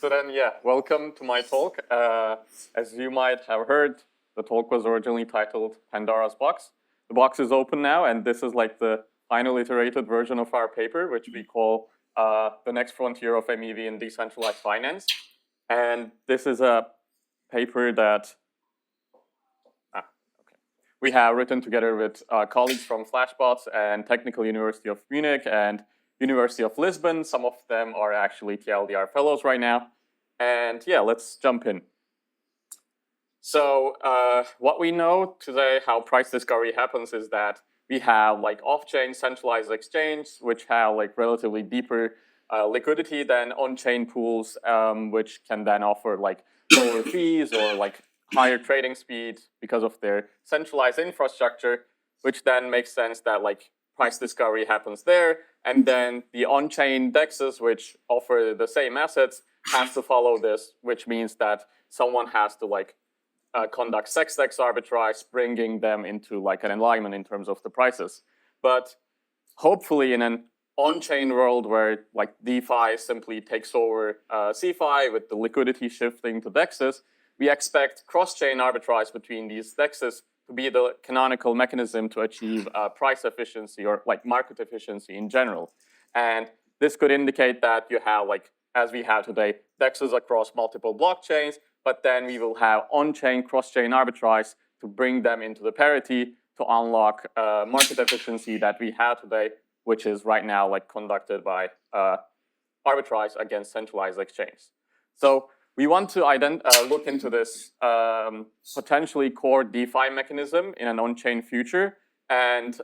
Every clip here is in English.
So then, yeah, welcome to my talk. As you might have heard, the talk was originally titled Pandora's Box. The box is open now, and this is like the final iterated version of our paper, which we call the next frontier of MEV in decentralized finance. And this is a paper that we have written together with colleagues from Flashbots and Technical University of Munich and University of Lisbon. Some of them are actually TLDR fellows right now. And yeah, let's jump in. So what we know today, how price discovery happens, is that we have like off-chain centralized exchange, which have like relatively deeper liquidity than on-chain pools, which can then offer like lower fees or like higher trading speed because of their centralized infrastructure, which then makes sense that like price discovery happens there. And then the on-chain DEXs, which offer the same assets, has to follow this, which means that someone has to like conduct sex-DEX arbitrage, bringing them into like an alignment in terms of the prices. But hopefully in an on-chain world where like DeFi simply takes over CeFi with the liquidity shifting to DEXs, we expect cross-chain arbitrage between these DEXs to be the canonical mechanism to achieve price efficiency or like market efficiency in general. And this could indicate that you have like, as we have today, DEXs across multiple blockchains, but then we will have on-chain, cross-chain arbitrage to bring them into the parity to unlock market efficiency that we have today, which is right now like conducted by arbitrage against centralized exchange. So we want to look into this potentially core DeFi mechanism in an on-chain future and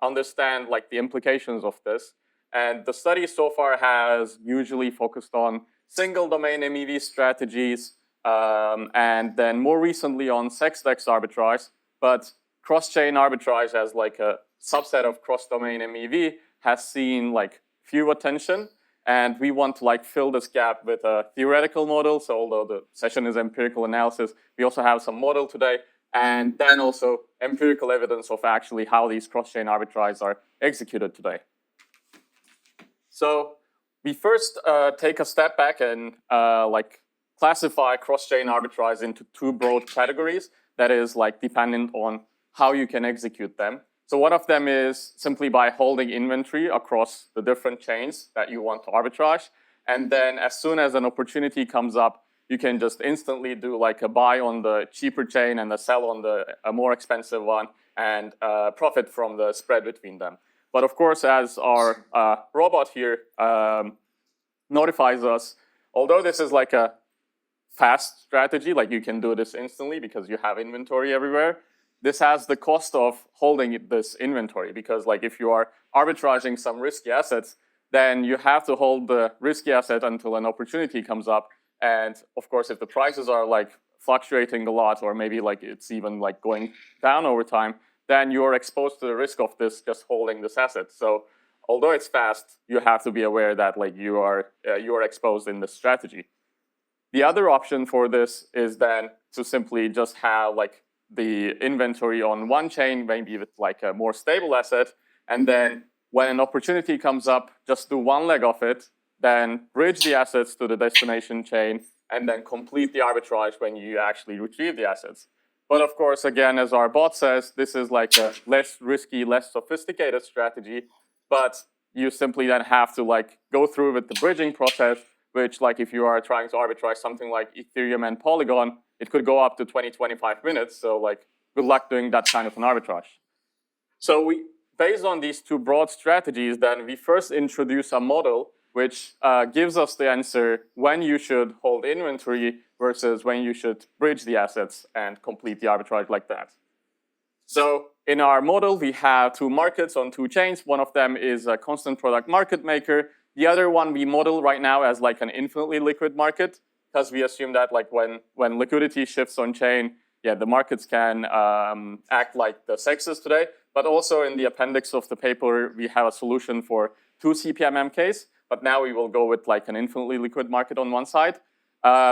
understand like the implications of this. And the study so far has usually focused on single domain MEV strategies and then more recently on sex-DEX arbitrage. But cross-chain arbitrage as like a subset of cross-domain MEV has seen like few attention. And we want to like fill this gap with a theoretical model. So although the session is empirical analysis, we also have some model today. And then also empirical evidence of actually how these cross-chain arbitrages are executed today. So we first take a step back and like classify cross-chain arbitrage into two broad categories that is like dependent on how you can execute them. So one of them is simply by holding inventory across the different chains that you want to arbitrage. And then as soon as an opportunity comes up, you can just instantly do like a buy on the cheaper chain and a sell on the more expensive one and profit from the spread between them. But of course, as our robot here notifies us, although this is like a fast strategy, like you can do this instantly because you have inventory everywhere, this has the cost of holding this inventory because like if you are arbitraging some risky assets, then you have to hold the risky asset until an opportunity comes up. And of course, if the prices are like fluctuating a lot or maybe like it's even like going down over time, then you're exposed to the risk of this just holding this asset. So although it's fast, you have to be aware that like you are exposed in this strategy. The other option for this is then to simply just have like the inventory on one chain, maybe with like a more stable asset. And then when an opportunity comes up, just do one leg of it, then bridge the assets to the destination chain, and then complete the arbitrage when you actually retrieve the assets. But of course, again, as our bot says, this is like a less risky, less sophisticated strategy, but you simply then have to like go through with the bridging process, which like if you are trying to arbitrage something like Ethereum and Polygon, it could go up to 20-25 minutes. So like, good luck doing that kind of an arbitrage. So based on these two broad strategies, then we first introduce a model which gives us the answer when you should hold inventory versus when you should bridge the assets and complete the arbitrage like that. So in our model, we have two markets on two chains. One of them is a constant product market maker. The other one we model right now as like an infinitely liquid market, because we assume that like when liquidity shifts on chain, yeah, the markets can act like the sexes today. But also in the appendix of the paper, we have a solution for two CPMMKs. But now we will go with like an infinitely liquid market on one side.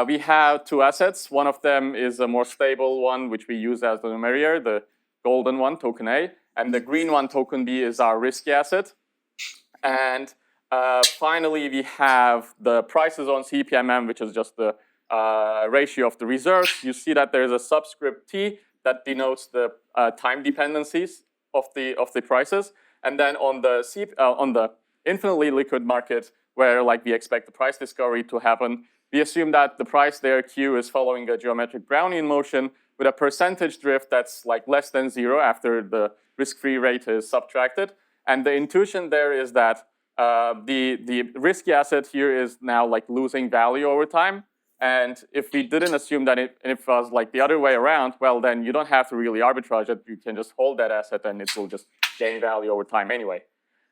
We have two assets. One of them is a more stable one, which we use as the numeraire, the golden one, token A. And the green one, token B, is our risky asset. And finally, we have the prices on CPMM, which is just the ratio of the reserves. You see that there's a subscript T that denotes the time dependencies of the prices. And then on the infinitely liquid market, where like we expect the price discovery to happen, we assume that the price there, Q, is following a geometric Brownian motion with a percentage drift that's like less than 0 after the risk-free rate is subtracted. And the intuition there is that the risky asset here is now like losing value over time. And if we didn't assume that it was like the other way around, well, then you don't have to really arbitrage it. You can just hold that asset and it will just gain value over time anyway.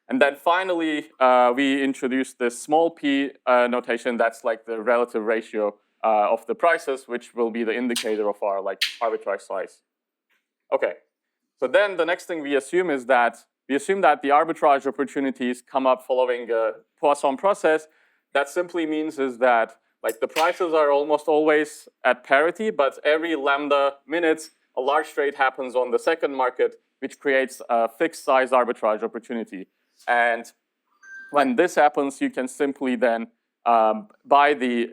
And then finally, we introduced this small p notation that's like the relative ratio of the prices, which will be the indicator of our like arbitrage size. Okay, so then the next thing we assume is that the arbitrage opportunities come up following a Poisson process. That simply means is that like the prices are almost always at parity, but every lambda minutes, a large trade happens on the second market, which creates a fixed size arbitrage opportunity. And when this happens, you can simply then buy the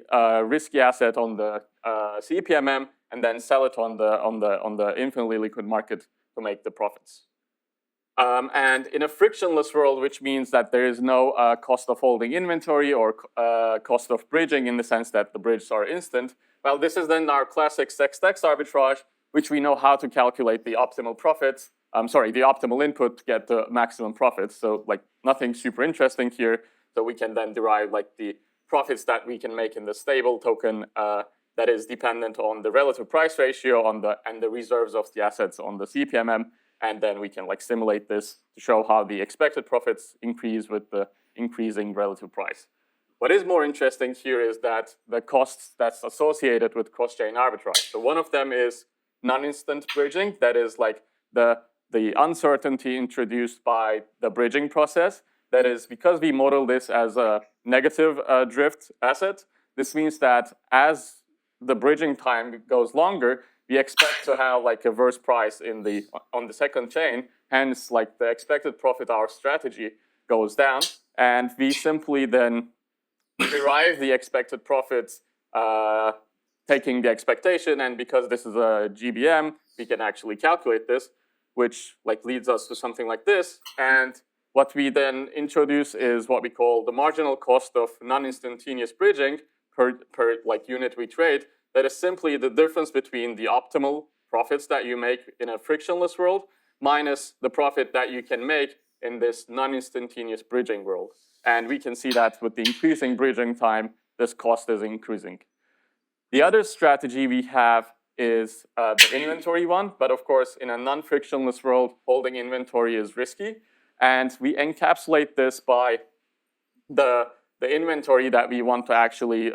risky asset on the CPMM and then sell it on the infinitely liquid market to make the profits. And in a frictionless world, which means that there is no cost of holding inventory or cost of bridging in the sense that the bridges are instant, well, this is then our classic sex-tex arbitrage, which we know how to calculate the optimal profits. The optimal input to get the maximum profits. So like nothing super interesting here. So we can then derive like the profits that we can make in the stable token that is dependent on the relative price ratio and the reserves of the assets on the CPMM. And then we can like simulate this to show how the expected profits increase with the increasing relative price. What is more interesting here is that the costs that's associated with cross-chain arbitrage. So one of them is non-instant bridging. That is like the uncertainty introduced by the bridging process. That is because we model this as a negative drift asset. This means that as the bridging time goes longer, we expect to have like a worse price on the second chain. Hence, like the expected profit, our strategy goes down, and we simply then derive the expected profits taking the expectation. And because this is a GBM, we can actually calculate this, which like leads us to something like this. And what we then introduce is what we call the marginal cost of non-instantaneous bridging per like unit we trade. That is simply the difference between the optimal profits that you make in a frictionless world minus the profit that you can make in this non-instantaneous bridging world. And we can see that with the increasing bridging time, this cost is increasing. The other strategy we have is the inventory one, but of course, in a non-frictionless world, holding inventory is risky. And we encapsulate this by the inventory that we want to actually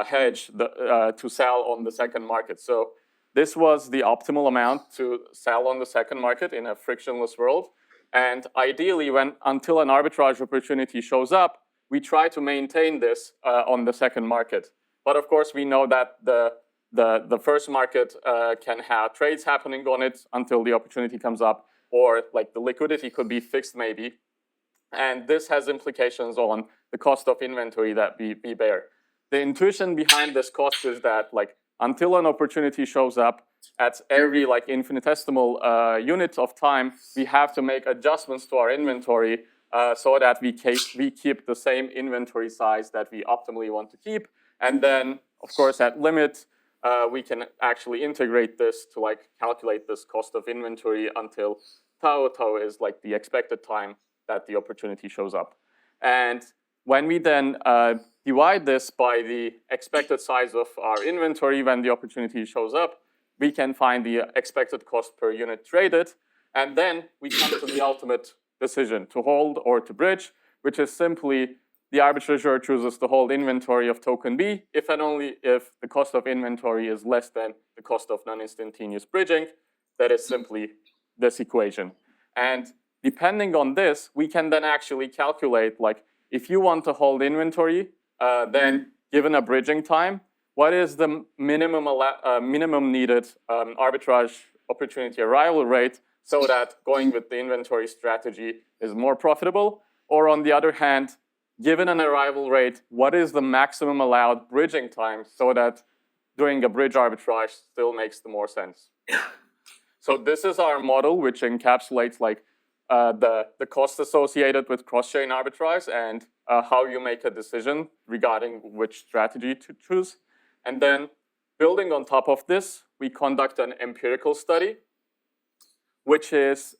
hedge to sell on the second market. So this was the optimal amount to sell on the second market in a frictionless world. And ideally, until an arbitrage opportunity shows up, we try to maintain this on the second market. But of course, we know that the first market can have trades happening on it until the opportunity comes up, or like the liquidity could be fixed maybe. And this has implications on the cost of inventory that we bear. The intuition behind this cost is that like until an opportunity shows up at every like infinitesimal unit of time, we have to make adjustments to our inventory so that we keep the same inventory size that we optimally want to keep. And then, of course, at limit, we can actually integrate this to like calculate this cost of inventory until tau. Tau is like the expected time that the opportunity shows up. And when we then divide this by the expected size of our inventory when the opportunity shows up, we can find the expected cost per unit traded. And then we come to the ultimate decision to hold or to bridge, which is simply the arbitrager chooses to hold inventory of token B if and only if the cost of inventory is less than the cost of non-instantaneous bridging. That is simply this equation. And depending on this, we can then actually calculate, like, if you want to hold inventory, then given a bridging time, what is the minimum needed arbitrage opportunity arrival rate so that going with the inventory strategy is more profitable? Or on the other hand, given an arrival rate, what is the maximum allowed bridging time so that doing a bridge arbitrage still makes the more sense? So this is our model, which encapsulates like the cost associated with cross-chain arbitrage and how you make a decision regarding which strategy to choose. And then building on top of this, we conduct an empirical study, which is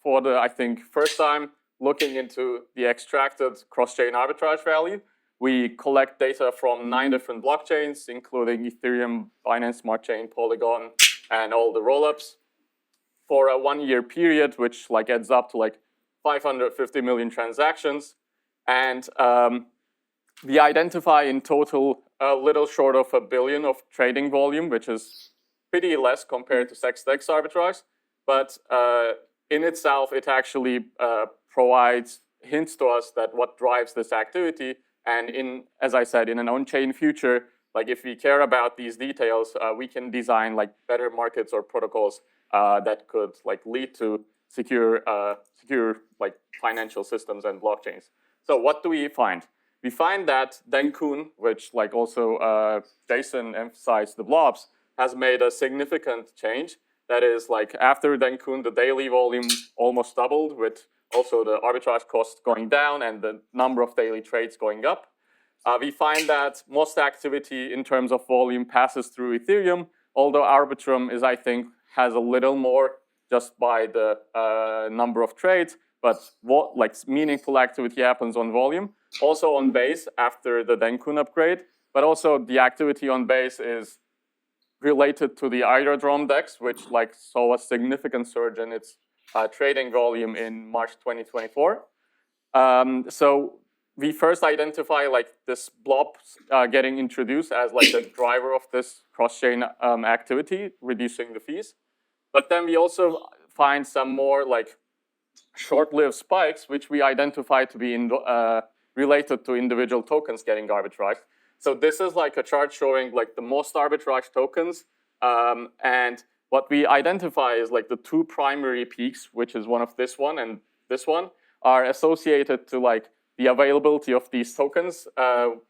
for the, I think, first time looking into the extracted cross-chain arbitrage value. We collect data from 9 different blockchains, including Ethereum, Binance Smart Chain, Polygon, and all the rollups, for a 1-year period, which like adds up to like 550 million transactions. And we identify in total a little short of 1 billion of trading volume, which is pretty less compared to SEX-DEX arbitrage. But in itself, it actually provides hints to us that what drives this activity. And in, as I said, in an on-chain future, like if we care about these details, we can design like better markets or protocols that could like lead to secure like financial systems and blockchains. So what do we find? We find that Denkun, which like also Jason emphasized the blobs, has made a significant change. That is like after Denkun, the daily volume almost doubled, with also the arbitrage cost going down and the number of daily trades going up. We find that most activity in terms of volume passes through Ethereum, although Arbitrum is, I think, has a little more just by the number of trades, but what like meaningful activity happens on volume. Also on Base after the Denkun upgrade, but also the activity on Base is related to the Aerodrome DEX, which like saw a significant surge in its trading volume in March 2024. So we first identify like this blob getting introduced as like the driver of this cross-chain activity, reducing the fees. But then we also find some more like short-lived spikes, which we identify to be related to individual tokens getting arbitraged. So this is like a chart showing like the most arbitraged tokens. And what we identify is like the 2 primary peaks, which is one of this one and this one, are associated to like the availability of these tokens.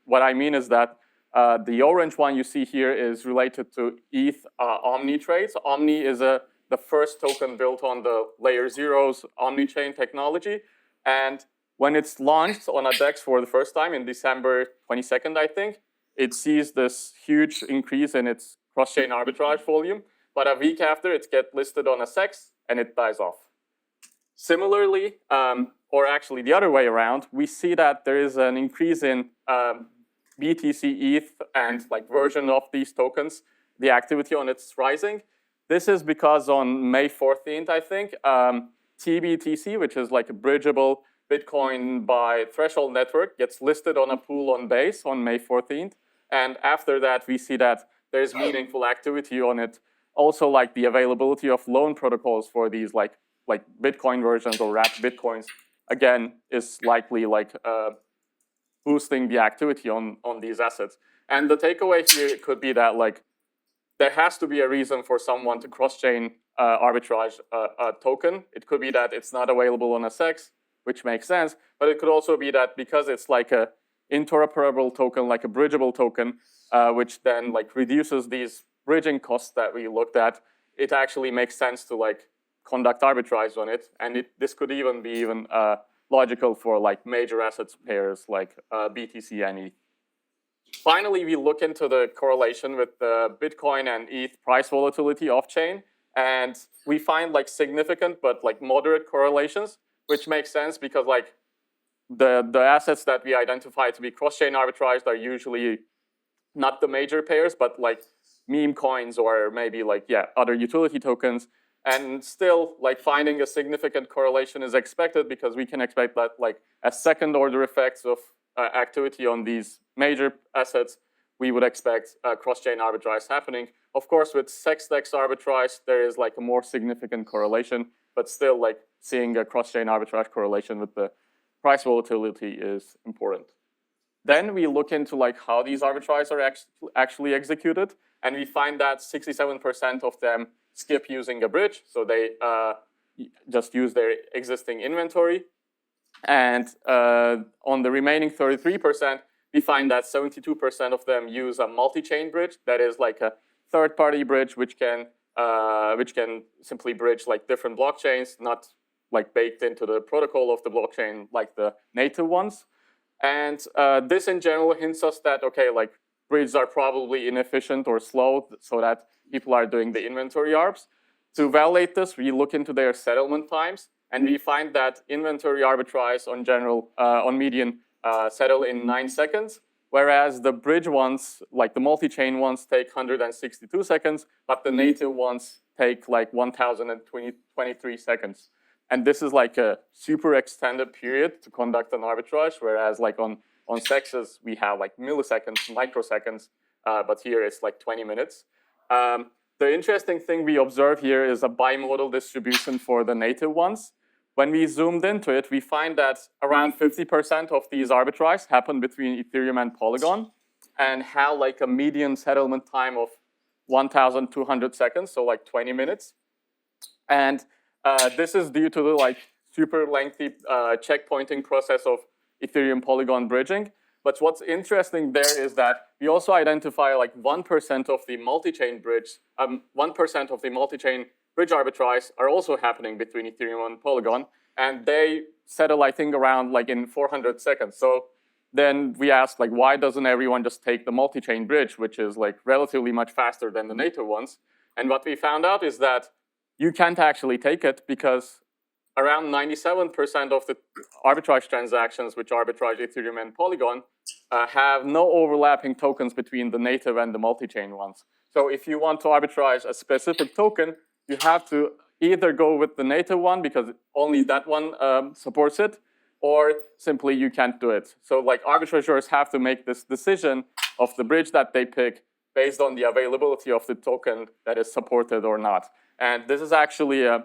What I mean is that the orange one you see here is related to ETH Omni trades. Omni is the first token built on the layer 0's Omni chain technology. And when it's launched on a DEX for the first time in December 22nd, I think, it sees this huge increase in its cross-chain arbitrage volume. But a week after, it gets listed on a SEX and it dies off. Similarly, or actually the other way around, we see that there is an increase in BTC ETH and like version of these tokens, the activity on it's rising. This is because on May 14th, I think, TBTC, which is like a bridgeable Bitcoin by Threshold network, gets listed on a pool on Base on May 14th. And after that, we see that there's meaningful activity on it. Also, like the availability of loan protocols for these like Bitcoin versions or wrapped Bitcoins, again, is likely like boosting the activity on these assets. And the takeaway here could be that like there has to be a reason for someone to cross-chain arbitrage a token. It could be that it's not available on a SEX, which makes sense, but it could also be that because it's like a interoperable token, like a bridgeable token, which then like reduces these bridging costs that we looked at, it actually makes sense to like conduct arbitrage on it. And this could even be logical for like major assets pairs like BTC and ETH. Finally, we look into the correlation with the Bitcoin and ETH price volatility off-chain, and we find like significant but like moderate correlations, which makes sense because like the assets that we identify to be cross-chain arbitraged are usually not the major pairs, but like meme coins or maybe like, other utility tokens. And still, like finding a significant correlation is expected because we can expect that like as second order effects of activity on these major assets, we would expect cross-chain arbitrage happening. Of course, with SEX-DEX arbitrage, there is like a more significant correlation, but still like seeing a cross-chain arbitrage correlation with the price volatility is important. Then we look into like how these arbitrages are actually executed, and we find that 67% of them skip using a bridge, so they just use their existing inventory. And on the remaining 33%, we find that 72% of them use a multi-chain bridge. That is like a third-party bridge which can simply bridge like different blockchains, not like baked into the protocol of the blockchain like the native ones. And this in general hints us that, okay, like bridges are probably inefficient or slow so that people are doing the inventory arbs. To validate this, we look into their settlement times, and we find that inventory arbitrage on median settle in 9 seconds, whereas the bridge ones, like the multi-chain ones, take 162 seconds, but the native ones take like 1,023 seconds. And this is like a super extended period to conduct an arbitrage, whereas like on sexes, we have like milliseconds, microseconds, but here it's like 20 minutes. The interesting thing we observe here is a bimodal distribution for the native ones. When we zoomed into it, we find that around 50% of these arbitrages happen between Ethereum and Polygon and have like a median settlement time of 1,200 seconds, so like 20 minutes. And this is due to the like super lengthy checkpointing process of Ethereum Polygon bridging. But what's interesting there is that we also identify like 1% of the multi-chain bridge, 1% of the multi-chain bridge arbitrage are also happening between Ethereum and Polygon, and they settle, I think, around like in 400 seconds. So then we asked, like, why doesn't everyone just take the multi-chain bridge, which is like relatively much faster than the native ones? And what we found out is that you can't actually take it because around 97% of the arbitrage transactions which arbitrage Ethereum and Polygon have no overlapping tokens between the native and the multi-chain ones. So if you want to arbitrage a specific token, you have to either go with the native one because only that one supports it, or simply you can't do it. So like arbitrageurs have to make this decision of the bridge that they pick based on the availability of the token that is supported or not. And this is actually a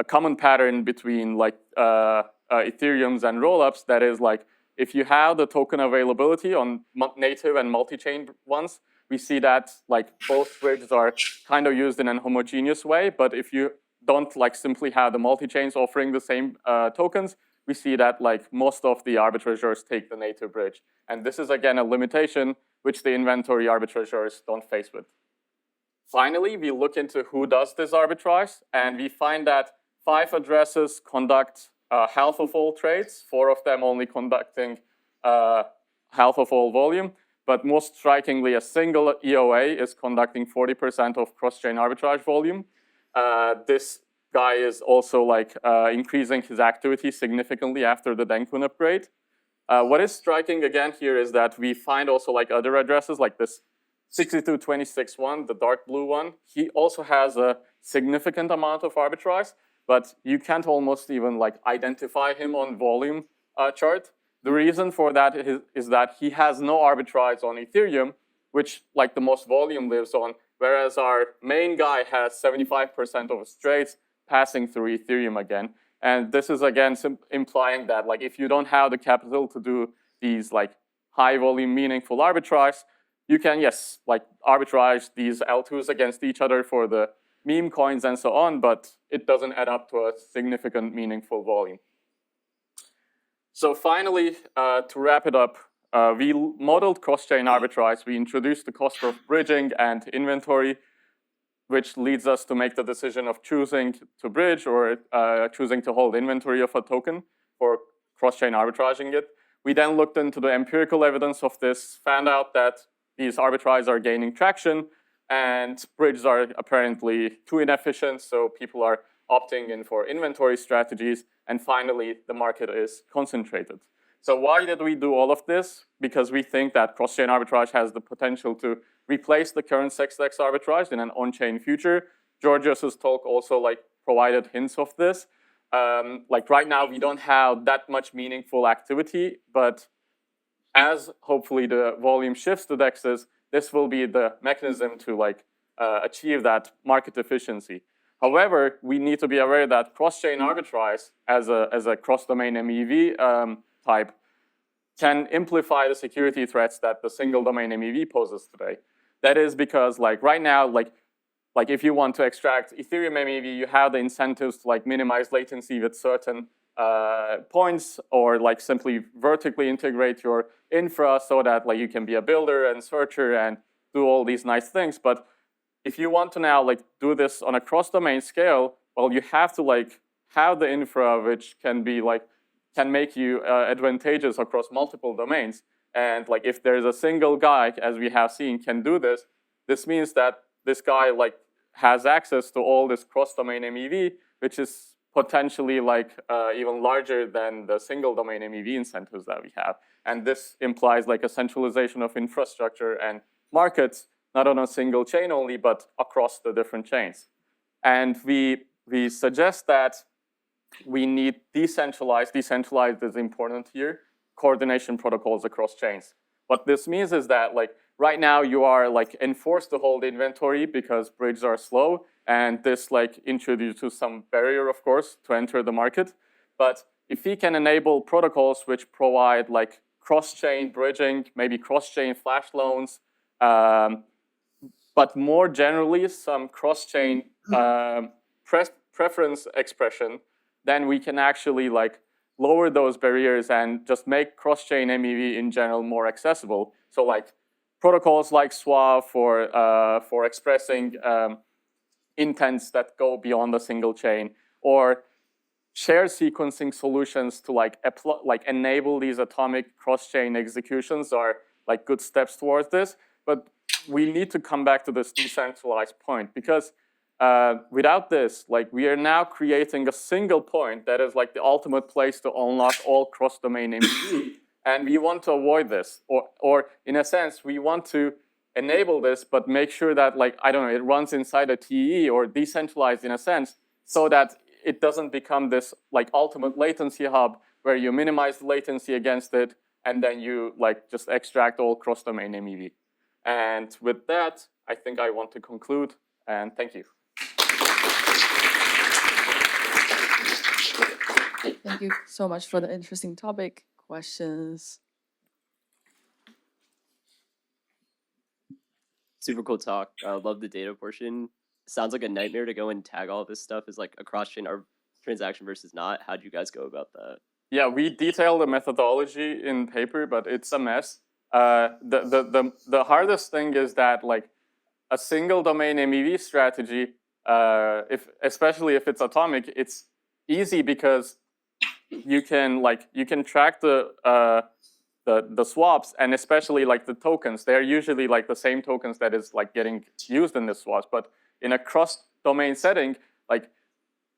common pattern between like Ethereums and rollups. That is like if you have the token availability on native and multi-chain ones, we see that like both bridges are kind of used in a homogeneous way. But if you don't like simply have the multi-chains offering the same tokens, we see that like most of the arbitrageurs take the native bridge. And this is again a limitation which the inventory arbitrageurs don't face with. Finally, we look into who does this arbitrage, and we find that 5 addresses conduct half of all trades, 4 of them only conducting half of all volume. But most strikingly, a single EOA is conducting 40% of cross-chain arbitrage volume. This guy is also like increasing his activity significantly after the Denkun upgrade. What is striking again here is that we find also like other addresses like this 6226 one, the dark blue one. He also has a significant amount of arbitrage, but you can't almost even like identify him on volume chart. The reason for that is that he has no arbitrage on Ethereum, which like the most volume lives on, whereas our main guy has 75% of his trades passing through Ethereum again. And this is again implying that like if you don't have the capital to do these like high volume meaningful arbitrage, you can, yes, like arbitrage these L2s against each other for the meme coins and so on, but it doesn't add up to a significant meaningful volume. So finally, to wrap it up, we modeled cross-chain arbitrage. We introduced the cost of bridging and inventory, which leads us to make the decision of choosing to bridge or choosing to hold inventory of a token for cross-chain arbitraging it. We then looked into the empirical evidence of this, found out that these arbitrages are gaining traction, and bridges are apparently too inefficient, so people are opting in for inventory strategies. And finally, the market is concentrated. So why did we do all of this? Because we think that cross-chain arbitrage has the potential to replace the current SexDex arbitrage in an on-chain future. Georgios's talk also like provided hints of this. Like right now, we don't have that much meaningful activity, but as hopefully the volume shifts to DEXs, this will be the mechanism to like achieve that market efficiency. However, we need to be aware that cross-chain arbitrage as a cross-domain MEV type can amplify the security threats that the single domain MEV poses today. That is because like right now, like like if you want to extract Ethereum MEV, you have the incentives to like minimize latency with certain points, or like simply vertically integrate your infra so that like you can be a builder and searcher and do all these nice things. But if you want to now like do this on a cross-domain scale, well, you have to like have the infra which can be like can make you advantageous across multiple domains. And like if there's a single guy, as we have seen, can do this, this means that this guy like has access to all this cross-domain MEV, which is potentially like even larger than the single domain MEV incentives that we have. And this implies like a centralization of infrastructure and markets, not on a single chain only, but across the different chains. And we suggest that we need decentralized is important here, coordination protocols across chains. What this means is that like right now you are like enforced to hold inventory because bridges are slow, and this like introduces some barrier, of course, to enter the market. But if we can enable protocols which provide like cross-chain bridging, maybe cross-chain flash loans, but more generally some cross-chain preference expression, then we can actually like lower those barriers and just make cross-chain MEV in general more accessible. So like protocols like Swap for expressing intents that go beyond a single chain, or shared sequencing solutions to like enable these atomic cross-chain executions are like good steps towards this. But we need to come back to this decentralized point, because without this, like we are now creating a single point that is like the ultimate place to unlock all cross-domain MEV, and we want to avoid this, or in a sense, we want to enable this, but make sure that like, I don't know, it runs inside a TE or decentralized in a sense, so that it doesn't become this like ultimate latency hub where you minimize the latency against it, and then you like just extract all cross-domain MEV. And with that, I think I want to conclude, and thank you. Thank you so much for the interesting topic. Questions? Super cool talk. Love the data portion. Sounds like a nightmare to go and tag all this stuff as like a cross-chain transaction versus not. How do you guys go about that? Yeah, we detail the methodology in paper, but it's a mess. The hardest thing is that like a single domain MEV strategy, especially if it's atomic, it's easy because you can track the swaps, and especially like the tokens. They're usually like the same tokens that is like getting used in the swaps. But in a cross-domain setting, like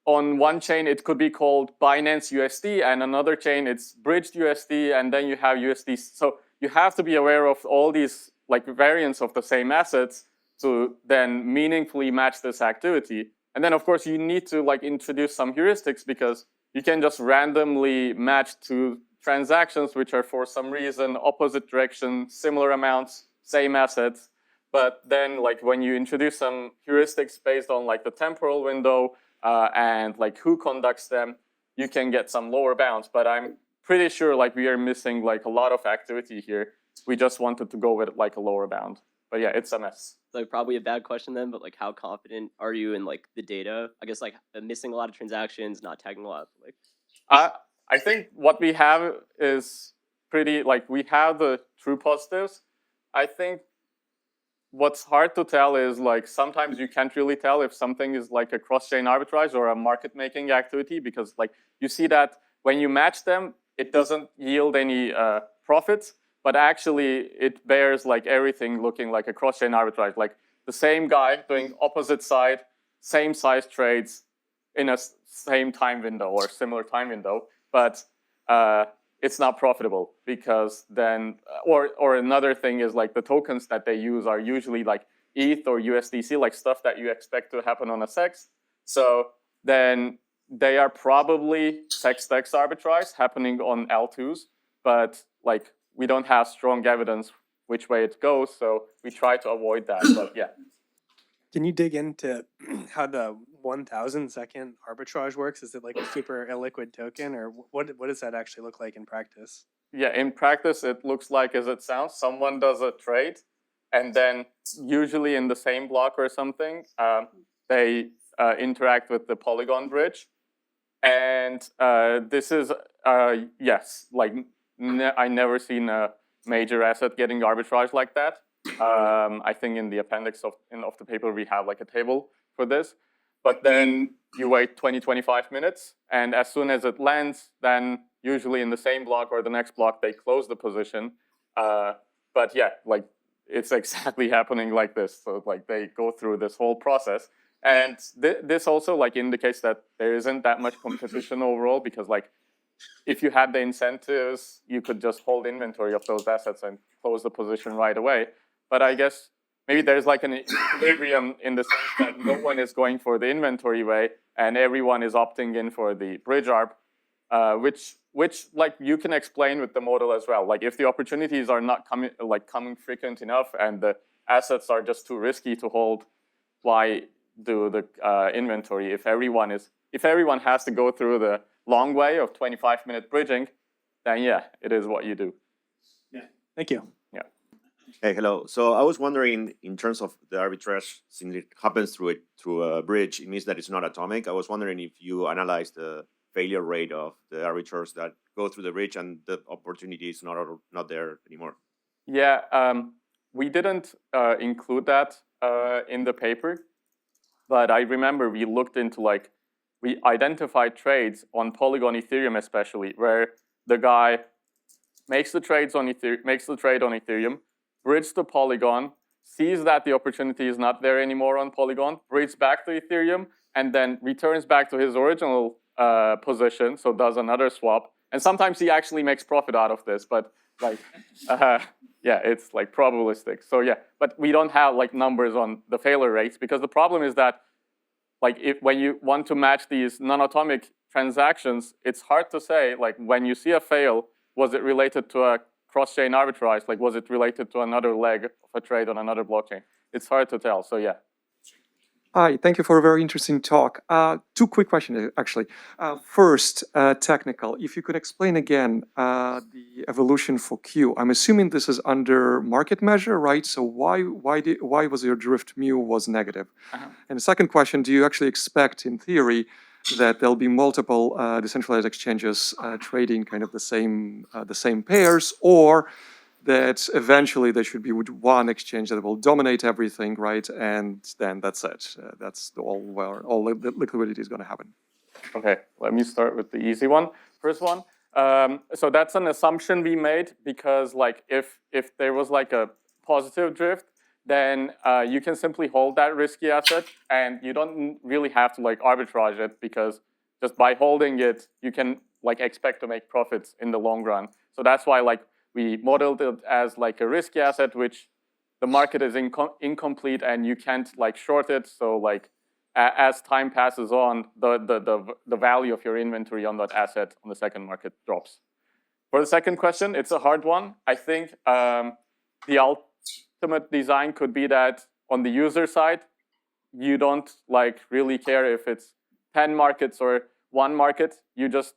on one chain it could be called Binance USD, and another chain it's bridged USD, and then you have USD. So you have to be aware of all these like variants of the same assets to then meaningfully match this activity. And then of course you need to like introduce some heuristics, because you can just randomly match two transactions which are for some reason opposite direction, similar amounts, same assets. But then like when you introduce some heuristics based on like the temporal window and like who conducts them, you can get some lower bounds. But I'm pretty sure like we are missing like a lot of activity here. We just wanted to go with like a lower bound. But yeah, it's a mess. So probably a bad question then, but like how confident are you in like the data? I guess like missing a lot of transactions, not tagging a lot. Like I think what we have is pretty, like we have the true positives. I think what's hard to tell is like sometimes you can't really tell if something is like a cross-chain arbitrage or a market-making activity, because like you see that when you match them, it doesn't yield any profits, but actually it bears like everything looking like a cross-chain arbitrage, like the same guy doing opposite side, same size trades in a same time window or similar time window, but it's not profitable, because then, or another thing is like the tokens that they use are usually like ETH or USDC, like stuff that you expect to happen on a SEX. So then they are probably SEX-TEX arbitrage happening on L2s, but like we don't have strong evidence which way it goes, so we try to avoid that, but yeah. Can you dig into how the 1,000 second arbitrage works? Is it like a super illiquid token, or what does that actually look like in practice? Yeah, in practice, it looks like as it sounds. Someone does a trade, and then usually in the same block or something, they interact with the polygon bridge. And this is, yes, like I never seen a major asset getting arbitrage like that. I think in the appendix of the paper, we have like a table for this. But then you wait 20, 25 minutes, and as soon as it lands, then usually in the same block or the next block, they close the position. But yeah, like it's exactly happening like this. So like they go through this whole process. And this also like indicates that there isn't that much competition overall, because like if you had the incentives, you could just hold inventory of those assets and close the position right away. But I guess maybe there's like an equilibrium in the sense that no one is going for the inventory way and everyone is opting in for the bridge arb, which like you can explain with the model as well. Like if the opportunities are not coming frequent enough and the assets are just too risky to hold, why do the inventory? If everyone has to go through the long way of 25-minute bridging, then yeah, it is what you do. Yeah. Thank you. Yeah. Hey, hello. So I was wondering, in terms of the arbitrage, since it happens through a bridge, it means that it's not atomic. I was wondering if you analyze the failure rate of the arbiters that go through the bridge and the opportunity is not there anymore. Yeah, we didn't include that in the paper, but I remember we looked into we identified trades on Polygon Ethereum especially, where the guy makes the trade on Ethereum, bridges the Polygon, sees that the opportunity is not there anymore on Polygon, bridges back to Ethereum, and then returns back to his original position, so does another swap. And sometimes he actually makes profit out of this, but yeah, it's like probabilistic. So yeah, but we don't have like numbers on the failure rates, because the problem is that when you want to match these non-atomic transactions, it's hard to say, like when you see a fail, was it related to a cross-chain arbitrage? Like was it related to another leg of a trade on another blockchain? It's hard to tell, so yeah. Hi, thank you for a very interesting talk. Two quick questions, actually. First, technical. If you could explain again the evolution for Q. I'm assuming this is under market measure, right? So why was your drift mu was negative? And the second question, do you actually expect, in theory, that there'll be multiple decentralized exchanges trading kind of the same pairs, or that eventually there should be one exchange that will dominate everything, right? And then that's it. That's all where all the liquidity is going to happen. Okay, let me start with the easy one. First one. So that's an assumption we made, because like if there was like a positive drift, then you can simply hold that risky asset and you don't really have to like arbitrage it, because just by holding it, you can like expect to make profits in the long run. So that's why like we modeled it as like a risky asset, which the market is incomplete and you can't like short it. So like as time passes on, the value of your inventory on that asset on the second market drops. For the second question, it's a hard one. I think the ultimate design could be that on the user side, you don't like really care if it's 10 markets or one market. You just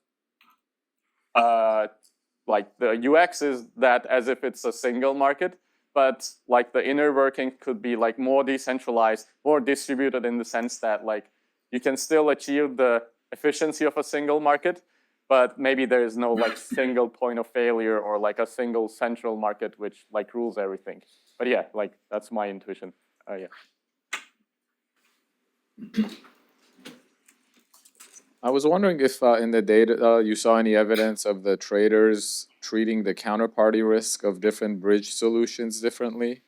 like the UX is that as if it's a single market, but like the inner working could be like more decentralized, more distributed, in the sense that like you can still achieve the efficiency of a single market, but maybe there is no like single point of failure or like a single central market which like rules everything. But yeah, like that's my intuition. Yeah. I was wondering if in the data you saw any evidence of the traders treating the counterparty risk of different bridge solutions differently,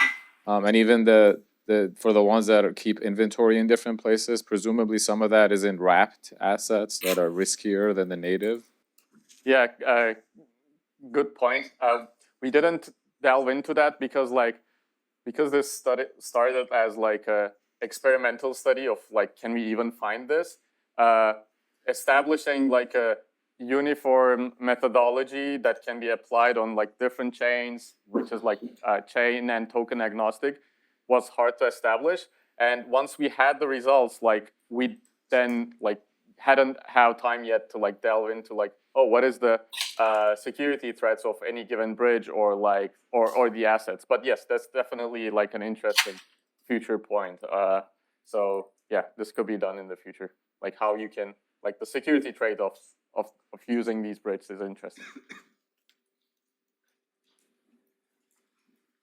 and even for the ones that keep inventory in different places. Presumably, some of that is in wrapped assets that are riskier than the native. Yeah, good point. We didn't delve into that because this study started as like a experimental study of like, can we even find this? Establishing like a uniform methodology that can be applied on like different chains, which is like chain and token agnostic, was hard to establish. And once we had the results, like we then like hadn't had time yet to like delve into like, oh, what is the security threats of any given bridge or like or the assets. But yes, that's definitely like an interesting future point. So yeah, this could be done in the future. Like how you can like the security trade-offs of using these bridges is interesting.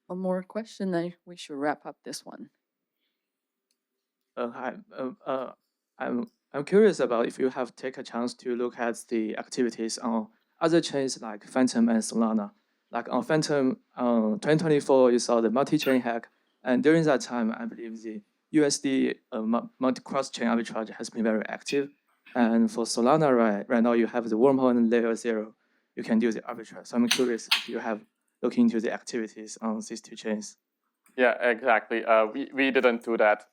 One more question, then we should wrap up this one. Hi. I'm curious about if you have take a chance to look at the activities on other chains like Phantom and Solana. Like on Phantom, 2024, you saw the multi-chain hack, and during that time, I believe the USD multi-cross-chain arbitrage has been very active. And for Solana, right now you have the wormhole and layer 0. You can do the arbitrage. So I'm curious if you have looked into the activities on these two chains. Yeah, exactly. We didn't do that.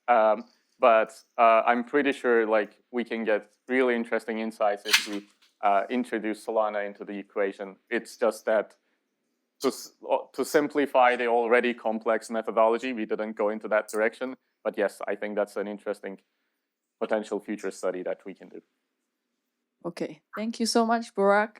But I'm pretty sure like we can get really interesting insights if we introduce Solana into the equation. It's just that to simplify the already complex methodology, we didn't go into that direction. But yes, I think that's an interesting potential future study that we can do. Okay, thank you so much, Burak.